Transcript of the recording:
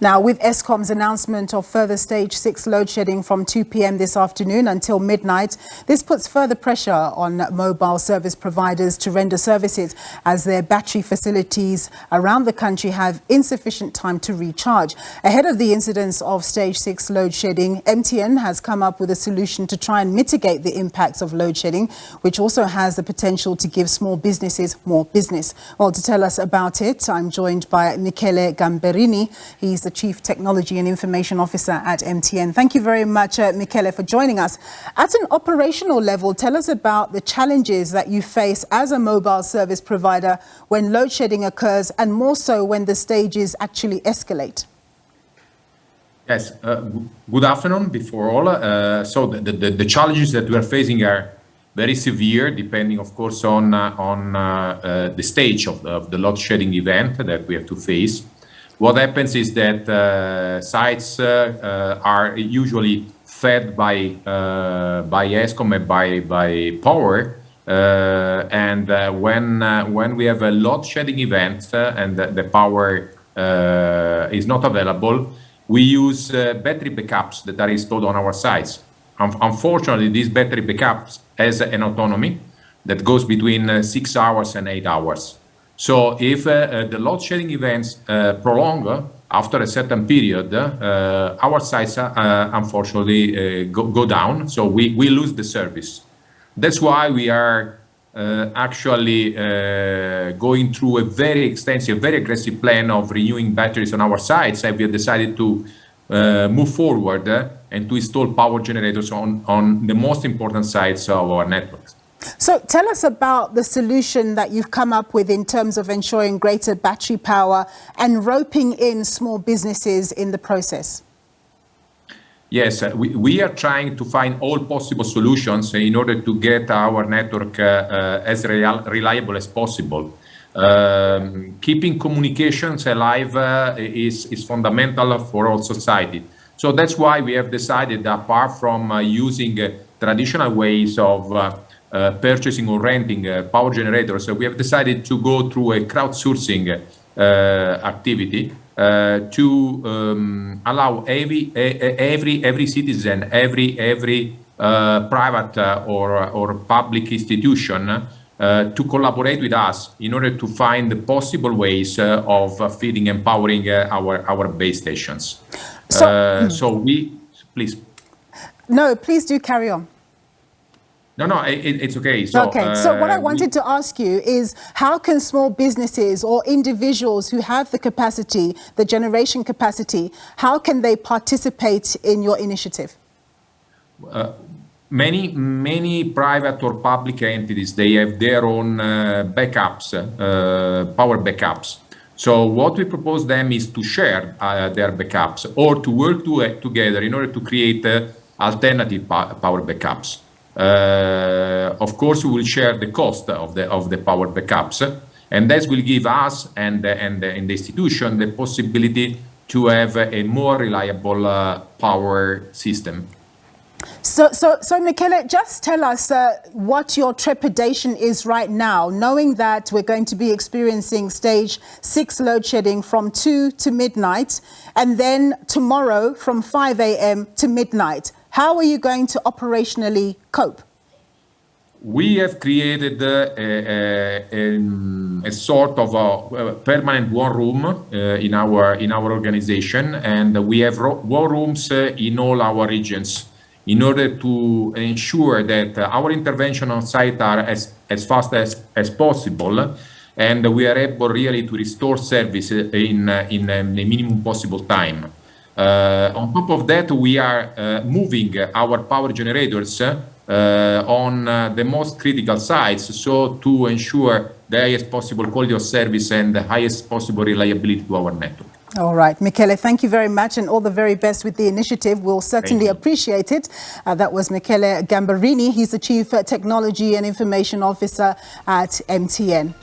Now, with Eskom's announcement of further stage 6 load shedding from 2 p.m. this afternoon until midnight, this puts further pressure on mobile service providers to render services as their battery facilities around the country have insufficient time to recharge. Ahead of the incidence of stage 6 load shedding, MTN has come up with a solution to try and mitigate the impacts of load shedding, which also has the potential to give small businesses more business. Well, to tell us about it, I'm joined by Michele Gamberini. He's the Chief Technology and Information Officer at MTN. Thank you very much, Michele, for joining us. At an operational level, tell us about the challenges that you face as a mobile service provider when load shedding occurs, and more so when the stages actually escalate. Yes, good afternoon before all. So the challenges that we are facing are very severe, depending, of course, on the stage of the load shedding event that we have to face. What happens is that sites are usually fed by Eskom and by power, and when we have a load shedding event and the power is not available, we use battery backups that are installed on our sites. Unfortunately, these battery backups has an autonomy that goes between 6 hours and 8 hours. So if the load shedding events prolong after a certain period, our sites unfortunately go down, so we lose the service. That's why we are actually going through a very extensive, very aggressive plan of renewing batteries on our sites, and we have decided to move forward and to install power generators on the most important sites of our networks. So tell us about the solution that you've come up with in terms of ensuring greater battery power and roping in small businesses in the process. Yes, we are trying to find all possible solutions in order to get our network as reliable as possible. Keeping communications alive is fundamental for all society. So that's why we have decided, apart from using traditional ways of purchasing or renting power generators, we have decided to go through a crowdsourcing activity to allow every citizen, every private or public institution to collaborate with us in order to find possible ways of feeding and powering our base stations. So we, please. No, please do carry on. No, it's okay. So what I wanted to ask you is, how can small businesses or individuals who have the capacity, the generation capacity, how can they participate in your initiative? Many private or public entities, they have their own backups, power backups. So what we propose them is to share their backups or to work together in order to create alternative power backups. Of course, we will share the cost of the power backups, and this will give us and the institution the possibility to have a more reliable power system. So Michele, just tell us what your trepidation is right now, knowing that we're going to be experiencing stage 6 load shedding from 2 to midnight, and then tomorrow from 5 a.m. to midnight. How are you going to operationally cope? We have created a sort of a permanent war room in our organization, and we have war rooms in all our regions in order to ensure that our intervention on site are as fast as possible, and we are able really to restore service in the minimum possible time. On top of that, we are moving our power generators on the most critical sites, so to ensure the highest possible quality of service and the highest possible reliability to our network. All right, Michele, thank you very much, and all the very best with the initiative. We'll certainly appreciate it. That was Michele Gamberini. He's the Chief Technology and Information Officer at MTN.